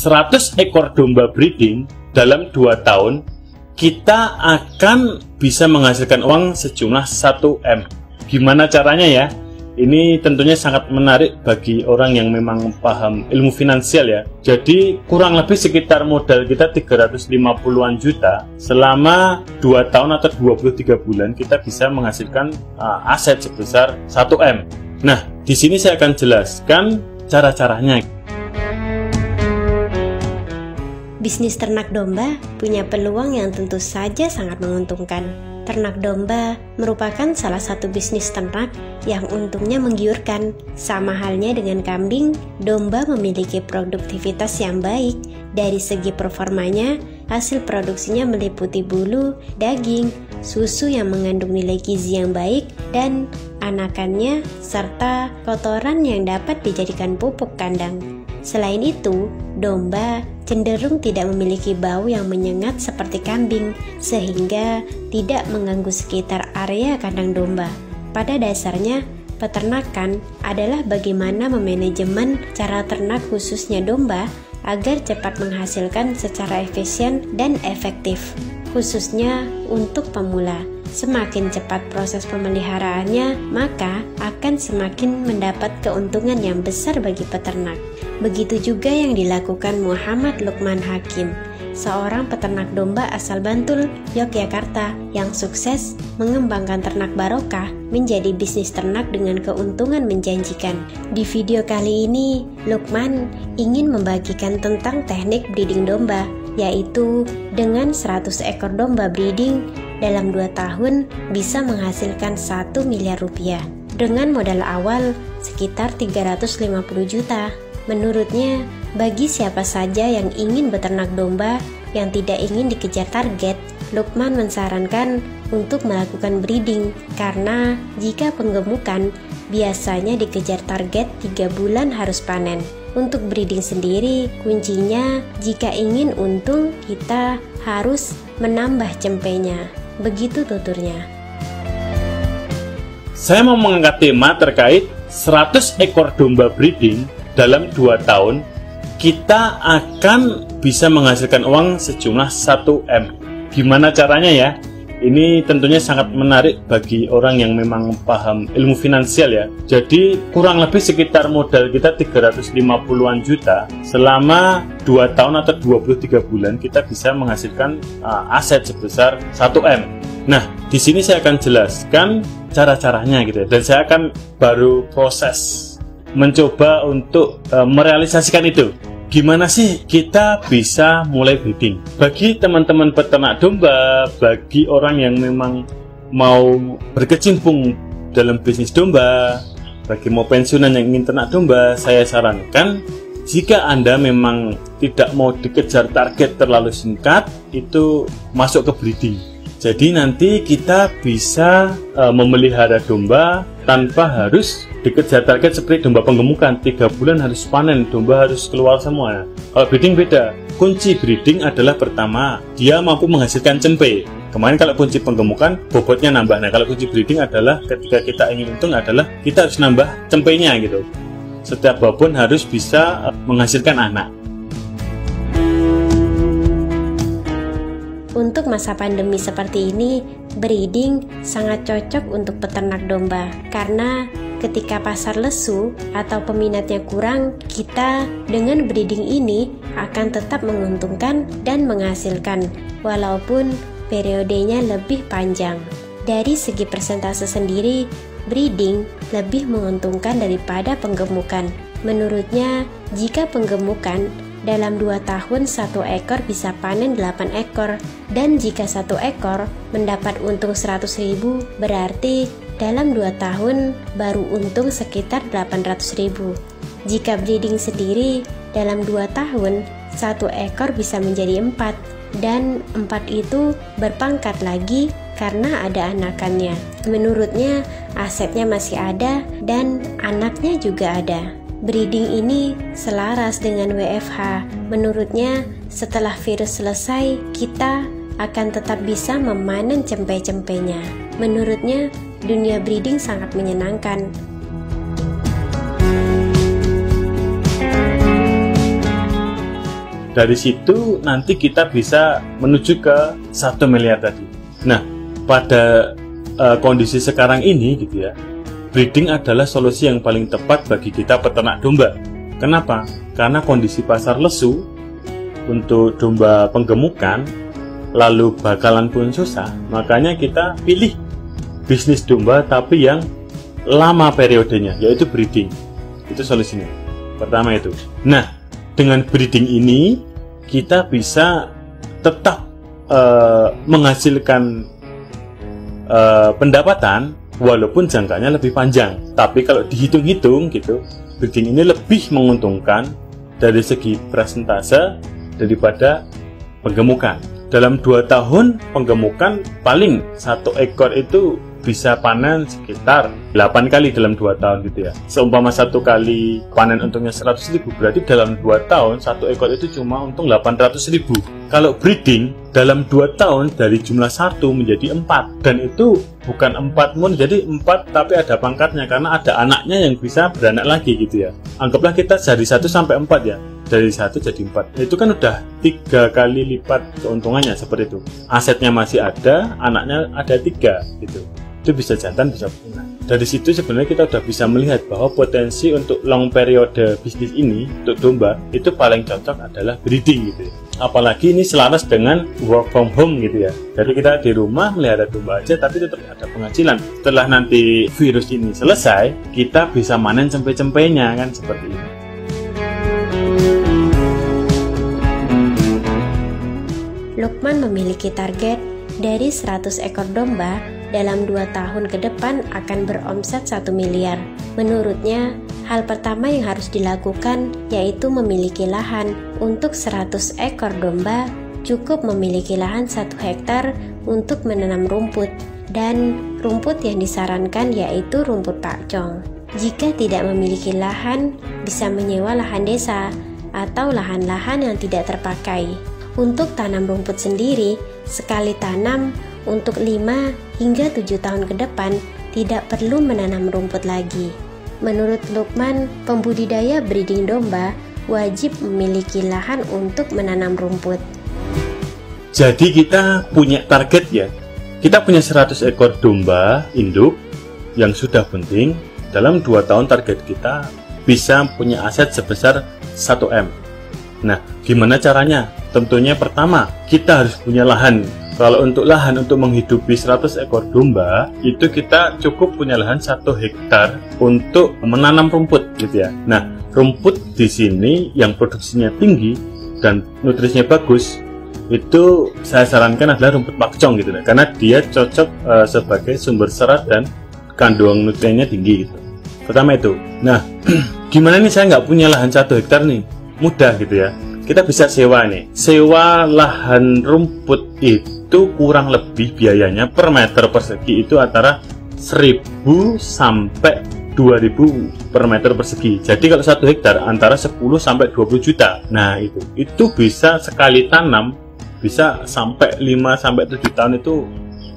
100 ekor domba breeding dalam 2 tahun, kita akan bisa menghasilkan uang sejumlah 1 M. Gimana caranya ya? Ini tentunya sangat menarik bagi orang yang memang paham ilmu finansial ya. Jadi kurang lebih sekitar modal kita 350-an juta. Selama 2 tahun atau 23 bulan kita bisa menghasilkan aset sebesar 1 M. Nah, di sini saya akan jelaskan cara-caranya. Bisnis ternak domba punya peluang yang tentu saja sangat menguntungkan. Ternak domba merupakan salah satu bisnis ternak yang untungnya menggiurkan. Sama halnya dengan kambing, domba memiliki produktivitas yang baik. Dari segi performanya, hasil produksinya meliputi bulu, daging, susu yang mengandung nilai gizi yang baik, dan anakannya, serta kotoran yang dapat dijadikan pupuk kandang. Selain itu, domba cenderung tidak memiliki bau yang menyengat seperti kambing, sehingga tidak mengganggu sekitar area kandang domba. Pada dasarnya, peternakan adalah bagaimana memanajemen cara ternak khususnya domba agar cepat menghasilkan secara efisien dan efektif, khususnya untuk pemula. Semakin cepat proses pemeliharaannya, maka akan semakin mendapat keuntungan yang besar bagi peternak. Begitu juga yang dilakukan Muhammad Lukman Hakim, seorang peternak domba asal Bantul, Yogyakarta, yang sukses mengembangkan ternak barokah menjadi bisnis ternak dengan keuntungan menjanjikan. Di video kali ini, Lukman ingin membagikan tentang teknik breeding domba, yaitu dengan 100 ekor domba breeding dalam 2 tahun bisa menghasilkan 1 miliar rupiah dengan modal awal sekitar 350 juta. Menurutnya, bagi siapa saja yang ingin beternak domba yang tidak ingin dikejar target, Lukman mensarankan untuk melakukan breeding karena jika penggemukan biasanya dikejar target 3 bulan harus panen. Untuk breeding sendiri, kuncinya jika ingin untung kita harus menambah cempenya. Begitu tuturnya. Saya mau mengangkat tema terkait 100 ekor domba breeding dalam 2 tahun, kita akan bisa menghasilkan uang sejumlah 1 M. Gimana caranya ya? Ini tentunya sangat menarik bagi orang yang memang paham ilmu finansial ya. Jadi kurang lebih sekitar modal kita 350-an juta. Selama 2 tahun atau 23 bulan kita bisa menghasilkan aset sebesar 1 M. Nah, di sini saya akan jelaskan cara-caranya gitu ya. Dan saya akan baru proses mencoba untuk merealisasikan itu. Gimana sih kita bisa mulai breeding? Bagi teman-teman peternak domba, bagi orang yang memang mau berkecimpung dalam bisnis domba, bagi mau pensiunan yang ingin ternak domba, saya sarankan jika Anda memang tidak mau dikejar target terlalu singkat, itu masuk ke breeding. Jadi nanti kita bisa memelihara domba tanpa harus dikejar target seperti domba penggemukan. 3 bulan harus panen, domba harus keluar semua. Kalau breeding beda. Kunci breeding adalah pertama, dia mampu menghasilkan cempe. Kemarin kalau kunci penggemukan, bobotnya nambah. Nah, kalau kunci breeding adalah ketika kita ingin untung adalah kita harus nambah cempenya gitu. Setiap babon harus bisa menghasilkan anak. Untuk masa pandemi seperti ini, breeding sangat cocok untuk peternak domba karena ketika pasar lesu atau peminatnya kurang, kita dengan breeding ini akan tetap menguntungkan dan menghasilkan walaupun periodenya lebih panjang. Dari segi persentase sendiri, breeding lebih menguntungkan daripada penggemukan. Menurutnya, jika penggemukan dalam 2 tahun 1 ekor bisa panen 8 ekor, dan jika 1 ekor mendapat untung 100.000, berarti dalam 2 tahun baru untung sekitar 800.000. Jika breeding sendiri dalam 2 tahun 1 ekor bisa menjadi 4, dan 4 itu berpangkat lagi karena ada anakannya. Menurutnya asetnya masih ada dan anaknya juga ada. Breeding ini selaras dengan WFH. Menurutnya, setelah virus selesai, kita akan tetap bisa memanen cempe-cempenya. Menurutnya, dunia breeding sangat menyenangkan. Dari situ nanti kita bisa menuju ke 1 miliar tadi. Nah, pada kondisi sekarang ini gitu ya, breeding adalah solusi yang paling tepat bagi kita peternak domba. Kenapa? Karena kondisi pasar lesu untuk domba penggemukan, lalu bakalan pun susah, makanya kita pilih bisnis domba tapi yang lama periodenya, yaitu breeding. Itu solusinya. Pertama itu. Nah, dengan breeding ini kita bisa tetap menghasilkan pendapatan walaupun jangkanya lebih panjang. Tapi kalau dihitung-hitung gitu, breeding ini lebih menguntungkan dari segi persentase daripada penggemukan. Dalam 2 tahun penggemukan paling 1 ekor itu bisa panen sekitar 8 kali dalam 2 tahun gitu ya. Seumpama 1 kali panen untungnya 100.000, berarti dalam 2 tahun 1 ekor itu cuma untung 800.000. Kalau breeding dalam 2 tahun dari jumlah 1 menjadi 4, dan itu bukan 4 mun jadi 4 tapi ada pangkatnya karena ada anaknya yang bisa beranak lagi gitu ya. Anggaplah kita dari 1 sampai 4 ya. Dari 1 jadi 4, itu kan udah 3 kali lipat keuntungannya seperti itu. Asetnya masih ada, anaknya ada 3 gitu. Itu bisa jantan, bisa punah. Dari situ sebenarnya kita udah bisa melihat bahwa potensi untuk long periode bisnis ini untuk domba itu paling cocok adalah breeding gitu ya. Apalagi ini selaras dengan work from home gitu ya. Jadi kita di rumah melihara domba aja tapi tetap ada penghasilan. Setelah nanti virus ini selesai, kita bisa manen cempe-cempenya kan seperti ini. Lukman memiliki target dari 100 ekor domba dalam 2 tahun ke depan akan beromset 1 miliar. Menurutnya, hal pertama yang harus dilakukan yaitu memiliki lahan. Untuk 100 ekor domba, cukup memiliki lahan 1 hektar untuk menanam rumput. Dan rumput yang disarankan yaitu rumput pakcong. Jika tidak memiliki lahan, bisa menyewa lahan desa atau lahan-lahan yang tidak terpakai. Untuk tanam rumput sendiri, sekali tanam untuk 5 hingga 7 tahun ke depan tidak perlu menanam rumput lagi. Menurut Lukman, pembudidaya breeding domba wajib memiliki lahan untuk menanam rumput. Jadi kita punya target ya. Kita punya 100 ekor domba induk yang sudah bunting. Dalam 2 tahun target kita bisa punya aset sebesar 1 M. Nah, gimana caranya? Tentunya pertama, kita harus punya lahan. Kalau untuk lahan untuk menghidupi 100 ekor domba, itu kita cukup punya lahan 1 hektar untuk menanam rumput gitu ya. Nah, rumput di sini yang produksinya tinggi dan nutrisinya bagus, itu saya sarankan adalah rumput pakcong gitu ya. Karena dia cocok sebagai sumber serat dan kandungan nutriennya tinggi gitu. Pertama itu. Nah, gimana nih saya nggak punya lahan 1 hektar nih? Mudah gitu ya. Kita bisa sewa nih. Sewa lahan rumput itu kurang lebih biayanya per meter persegi itu antara 1.000 sampai 2.000 per meter persegi. Jadi kalau 1 hektar antara 10 sampai 20 juta. Nah, itu bisa sekali tanam bisa sampai 5 sampai 7 tahun itu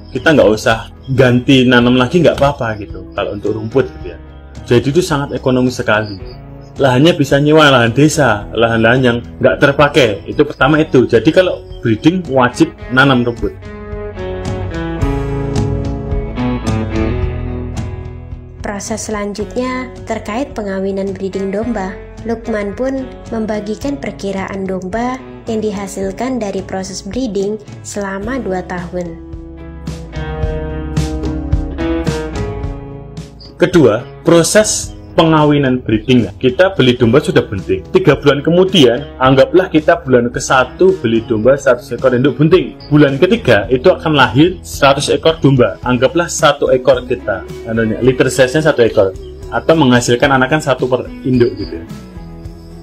kita nggak usah ganti nanam lagi, nggak apa-apa gitu kalau untuk rumput gitu ya. Jadi itu sangat ekonomis sekali. Lahannya bisa nyewa lahan desa, lahan-lahan yang nggak terpakai. Itu pertama itu. Jadi kalau breeding wajib nanam rumput. Proses selanjutnya terkait pengawinan breeding domba. Lukman pun membagikan perkiraan domba yang dihasilkan dari proses breeding selama 2 tahun. Kedua, proses pengawinan breeding. Kita beli domba sudah bunting. 3 bulan kemudian, anggaplah kita bulan ke-1 beli domba 100 ekor induk bunting. Bulan ketiga itu akan lahir 100 ekor domba. Anggaplah 1 ekor kita. Liter size-nya 1 ekor. Atau menghasilkan anakan 1 per induk gitu.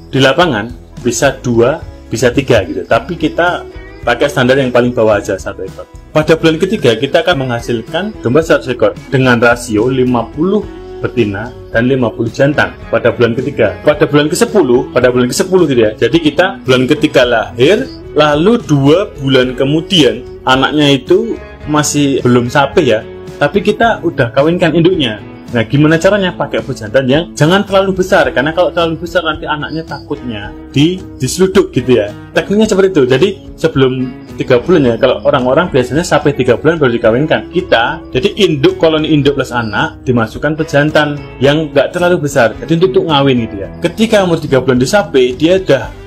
Di lapangan bisa 2, bisa 3 gitu. Tapi kita pakai standar yang paling bawah aja 1 ekor. Pada bulan ketiga kita akan menghasilkan domba 100 ekor dengan rasio 50 betina dan 50 jantan pada bulan ketiga. Pada bulan ke-10 gitu ya. Jadi kita bulan ketiga lahir, lalu 2 bulan kemudian anaknya itu masih belum sapi ya, tapi kita udah kawinkan induknya. Nah, gimana caranya? Pakai pejantan yang jangan terlalu besar, karena kalau terlalu besar nanti anaknya takutnya diseluduk gitu ya. Tekniknya seperti itu. Jadi sebelum 3 bulan ya, kalau orang-orang biasanya sampai 3 bulan baru dikawinkan. Kita, jadi induk, koloni induk plus anak dimasukkan pejantan yang nggak terlalu besar, jadi untuk ngawin gitu ya. Ketika umur 3 bulan disape, dia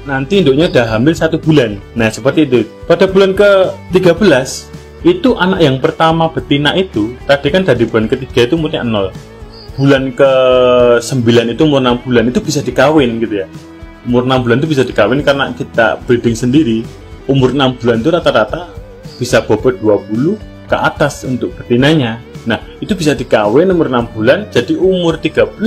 nanti induknya udah hamil 1 bulan. Nah, seperti itu. Pada bulan ke-13 itu anak yang pertama betina itu, tadi kan dari bulan ke-3 itu umurnya 0. Bulan ke-9 itu umur 6 bulan itu bisa dikawin gitu ya. Umur 6 bulan itu bisa dikawin karena kita breeding sendiri. Umur 6 bulan itu rata-rata bisa bobot 20 ke atas untuk betinanya. Nah, itu bisa dikawin umur 6 bulan, jadi umur 13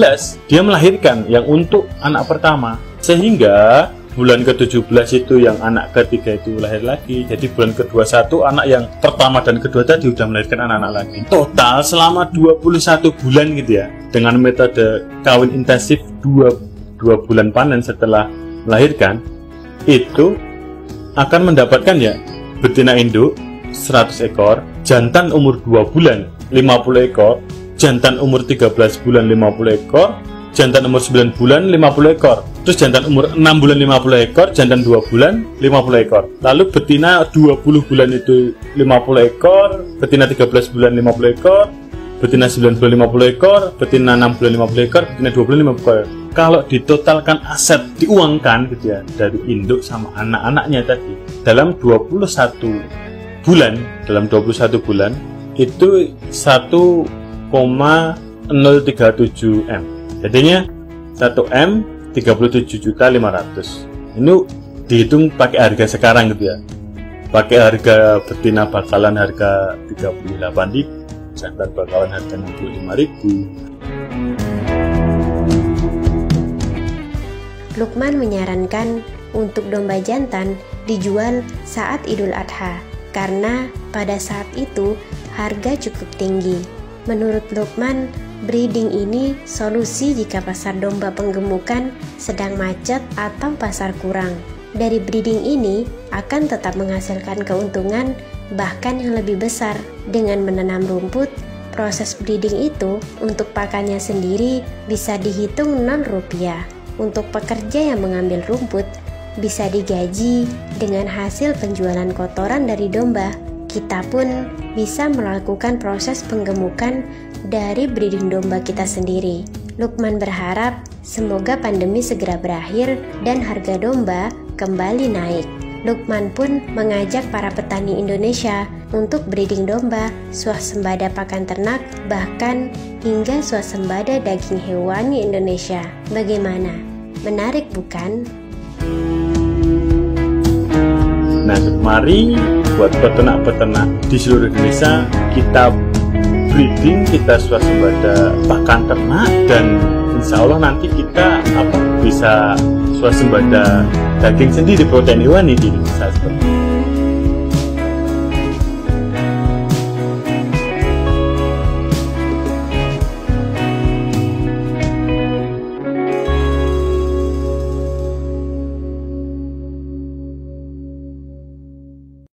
dia melahirkan yang untuk anak pertama. Sehingga bulan ke-17 itu yang anak ketiga itu lahir lagi. Jadi bulan ke-21 anak yang pertama dan kedua tadi udah melahirkan anak-anak lagi. Total selama 21 bulan gitu ya. Dengan metode kawin intensif 2 bulan panen setelah melahirkan, itu akan mendapatkan ya betina induk 100 ekor, jantan umur 2 bulan 50 ekor, jantan umur 13 bulan 50 ekor, jantan umur 9 bulan 50 ekor. Terus jantan umur 6 bulan 50 ekor, jantan 2 bulan 50 ekor. Lalu betina 20 bulan itu 50 ekor, betina 13 bulan 50 ekor, betina 9 bulan 50 ekor, betina 6 bulan 50 ekor, betina 2 bulan 50 ekor. Kalau ditotalkan aset, diuangkan gitu ya, dari induk sama anak-anaknya tadi, dalam 21 bulan itu 1,037 M. Jadinya 1 M 37.500.000. Ini dihitung pakai harga sekarang gitu ya. Pakai harga betina bakalan harga 38.000, jantan bakalan harga 65.000. Lukman menyarankan untuk domba jantan dijual saat Idul Adha karena pada saat itu harga cukup tinggi. Menurut Lukman, breeding ini solusi jika pasar domba penggemukan sedang macet atau pasar kurang. Dari breeding ini akan tetap menghasilkan keuntungan bahkan yang lebih besar. Dengan menanam rumput, proses breeding itu untuk pakannya sendiri bisa dihitung Rp0. Untuk pekerja yang mengambil rumput bisa digaji dengan hasil penjualan kotoran dari domba. Kita pun bisa melakukan proses penggemukan dari breeding domba kita sendiri. Lukman berharap semoga pandemi segera berakhir dan harga domba kembali naik. Lukman pun mengajak para petani Indonesia untuk breeding domba, swasembada pakan ternak, bahkan hingga swasembada daging hewani Indonesia. Bagaimana? Menarik bukan? Nah, mari buat peternak-peternak di seluruh Indonesia kita breeding, kita swasembada pakan ternak, dan insya Allah nanti kita bisa swasembada daging sendiri, protein hewani di Indonesia seperti itu.